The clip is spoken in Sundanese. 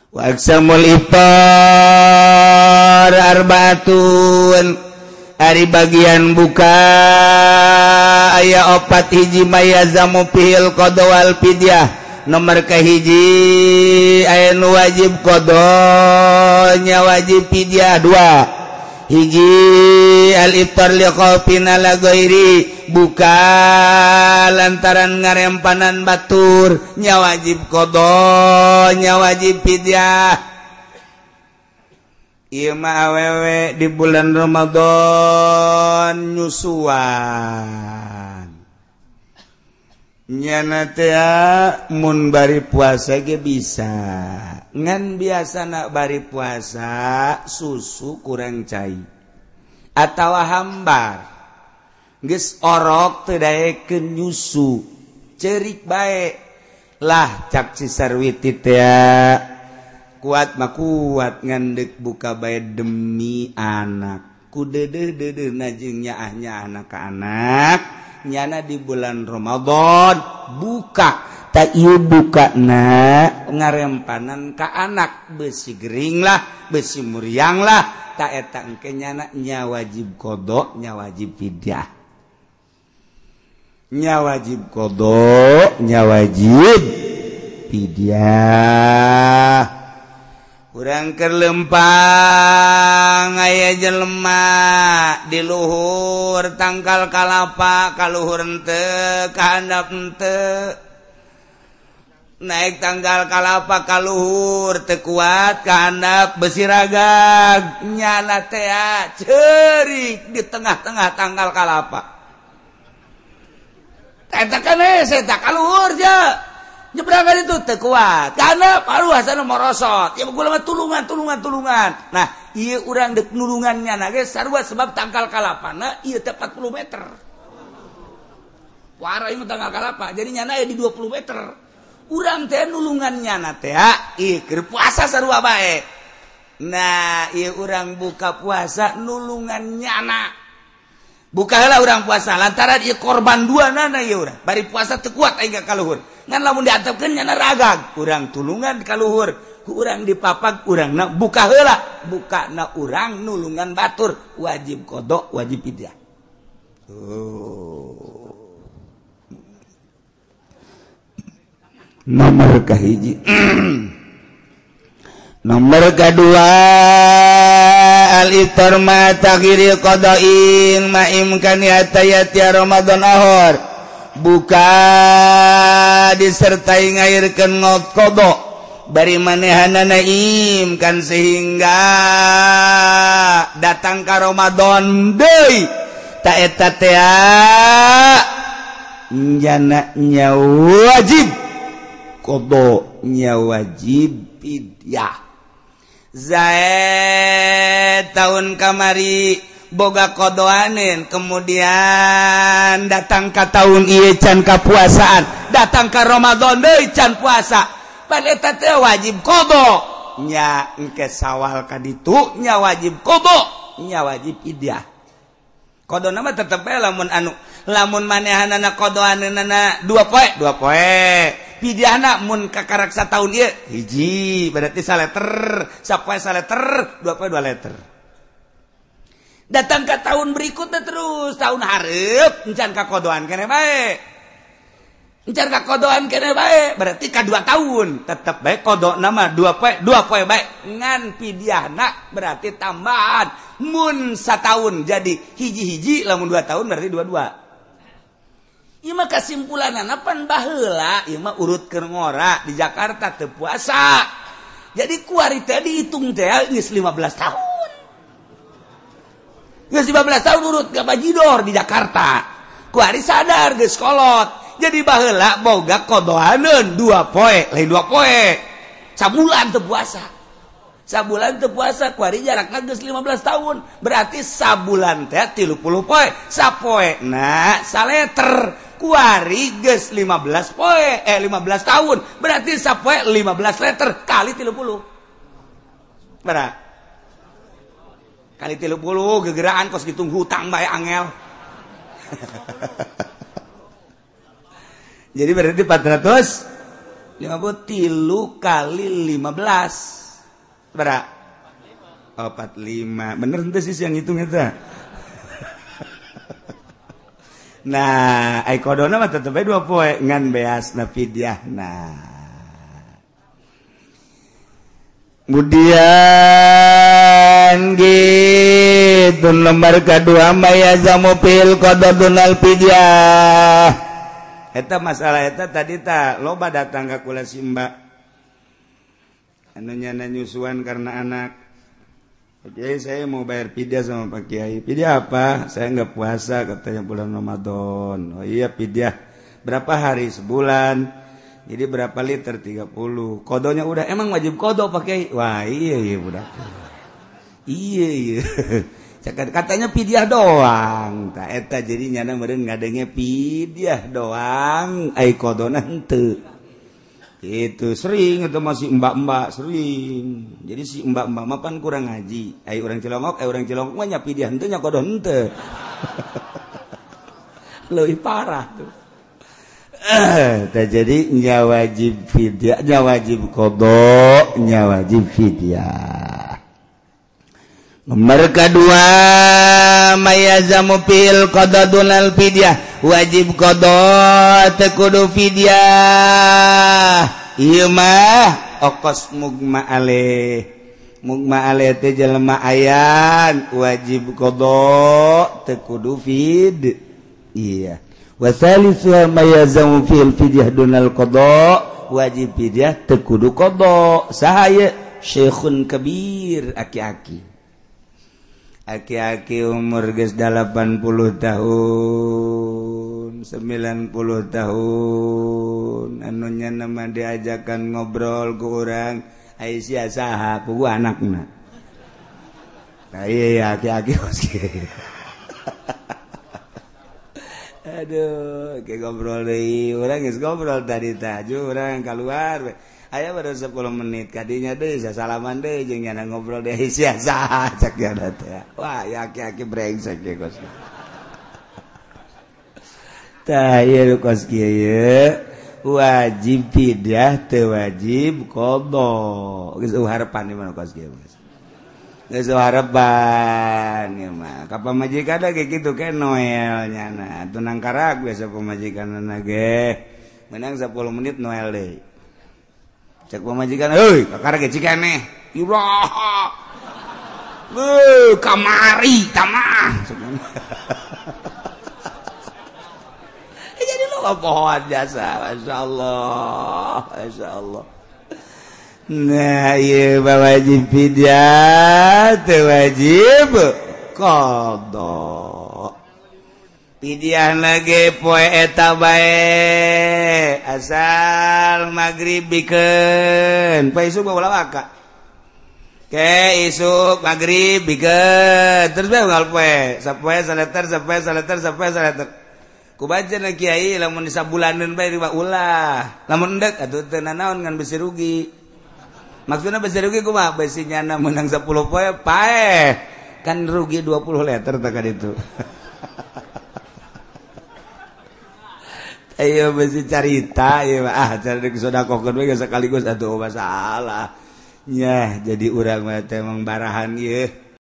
Waqsamul iftar arbaatun ari bagian buka aya opat hiji mayazamu fil qada wal fidyah nomor kahiji aya nu wajib qada nya wajib fidyah dua hiji al iftar li khaufin ala ghairi buka lantaran ngarempanan batur nya wajib qada nya wajib fidyah. Ieu mah awewe di bulan Ramadan nyusuan nyana teh mun bari puasa ge bisa ngan biasana bari puasa susu kurang cai atawa hambar geus orok teu daekeun nyusu ceurik bae lah cak Cisarwiti teh kuat mah kuat ngandek buka bae demi anak ku deudeuh-deudeuhna jeung nyaahnya anak-anak nyana di bulan Ramadan buka ta ieu bukana ngarempanan ka anak beusi gering lah beusi muriang lah ta eta engke nyana nya wajib qada nya wajib fidyah nya wajib qada nya wajib fidyah. Urang keur lempang aya jelema di luhur tangkal kalapa ka luhur henteu ka handap henteu naik tanggal kalapa ka luhur teu kuat ka handap besi ragag nyana teh ceurik di tengah-tengah tanggal kalapa eta kana eta ka luhur ja nyebrang itu teu kuat karena paruasana morosot ya gula mah tulungan nah ieu urang deuk nulungannya na ge sarua sebab tangkal kalapana ieu teh 40 meter wara ieu tangkal kalapa jadi nyana aya di 20 meter urang teh nulungannya na teh ieu keur puasa sarua bae nah ieu urang buka puasa nulungannya na buka heula urang puasa lantaran ieu korban duanana ieu urang bari puasa teu kuat aing ka luhur ngan lamun diantepkeun nyana ragag urang tulungan ka luhur ku urang dipapag urangna buka heula bukana urang nulungan batur wajib qada wajib fidyah. Nomor kahiji nomor kedua al-iftar ma taghiri qada'in ma imkani atayati Ramadan ahor buka disertai ngairkeun qada bari manehanana imkan sehingga datang ka Ramadan deui ta eta teh njana nya wajib qada nya wajib fidyah. Zaid tahun kamari boga kodoanin kemudian datang ka tahun ieu can kapuasaan datang ka Ramadan deui can puasa pan eta teh wajib qada nya engke sawal ka ditu nya wajib qada nya wajib fidyah. Qadana mah tetep bae lamun manehanana qadaanana 2 poe fidyahna mun kakaraksa tahun ieu hiji berarti saleter sapoe saleter 2 poe 2 leter datang ke tahun berikutnya terus tahun hareup encan ka qadaan keneh bae encan ka qadaan keneh bae berarti ka 2 tahun tetep bae qadana mah 2 poe bae ngan fidyahna berarti tambahan mun satahun jadi hiji-hiji lamun 2 tahun berarti 2 ieu mah kasimpulanna pan baheula ieu mah urutkeun ngora di Jakarta teu puasa jadi kuari teh dihitung teh geus 15 tahun geus 15 tahun urut ka bajidor di Jakarta kuari sadar geus kolot jadi baheula boga qadaaneun 2 poe lain 2 poe sabulan teu puasa kuari jarakna geus 15 tahun berarti sabulan teh 30 poe sapoe nah saleter kuari geus 15 poe 15 tahun berarti sapoe 15 liter kali 30 berapa kali 30 gegeraan kos ditung hutang bae angel jadi berarti 450 kali 15 Berapa? 45. Bener ente sih yang hitung eta. Nah, ai kodona mah tetep ae 2 poe ngan beasna fidyahna. Kemudian gitu lembar kedua maya zamu fil qadadunal fidyah. Eta masalah eta tadi tak loba datang ka kula simba. Anu nyana nyusuan karena anak. Pak Kiai saya mau bayar fidyah sama Pak Kiai. Fidyah apa? Saya nggak puasa katanya bulan Ramadan. Oh iya fidyah. Berapa hari? Sebulan. Jadi berapa liter? 30. Kodonya udah. Emang wajib kodo Pak Kiai? Wah iya budak. Iya. Katanya fidyah doang. Tak eta jadi nyana meureun ngadenge fidyah doang. Ai kodona henteu. Itu sering itu masih mbak-mbak sering. Jadi si mbak-mbak mapan kurang ngaji. Ai urang Cilongok mah nya fidyah henteu nya kodo henteu. Leuwih parah tuh. Jadi nya wajib fidyah, nya wajib qada, nya wajib fidyah. Nomor kedua mayazamu fil qadadunal fidyah, wajib qada teu kudu fidyah. Ieu mah okos mugma alaih. Mugma alaih teh jelema ayan wajib qada teu kudu fid. Iya. Wasalisu mayazamu fil fidyah dunal qada, wajib fidyah teu kudu qada. Sahaya syekhun kabir aki-aki. Aki-aki umur geus 80 tahun, 90 tahun, anu nya nama diajakan ngobrol ku urang, ai sia saha ku anakna. Nah iya aki-aki oske. Aduh, ke ngobrol deui, urang geus ngobrol tadi taju, urang keluar. Aya baru 10 menit kadinya deui sasalaman deui jeung nyana ngobrol deui sia saha cak yana teh. Wah, ya aki-aki brengsek ge kos. Tah ieu kos kieu wajib fidyah teu wajib qada. Geus harapan di mana kos kieu. Geus harapan ieu mah. Ka pamajikan ge kitu ke Noel nyana. Tunang karak biasa pamajikanna ge. Menang 10 menit Noel deui. Cek pemajikan, hei, kakak ge cikeneh, iraha, kamari, tamah. Jadi lo pohon jasa, masya Allah. Nah, iya wajib fidyah, teu wajib qada. Fidyah lagi poe eta bae asal magrib bikeun poe isuk bawa waka ke isuk magrib bikeun terus bae ngal poe sapoe saleter kubaca kiai lamun disabulaneun bae riba ulah lamun endek atuh teu nanaon ngan besi rugi maksudna besi rugi kumaha besi nyana menang 10 poe paeh kan rugi 20 liter teh ka ditu. Ayo besi carita ya cari sodakokeun we sekaligus atuh masalah nya jadi urang mah teh emang barahan ieu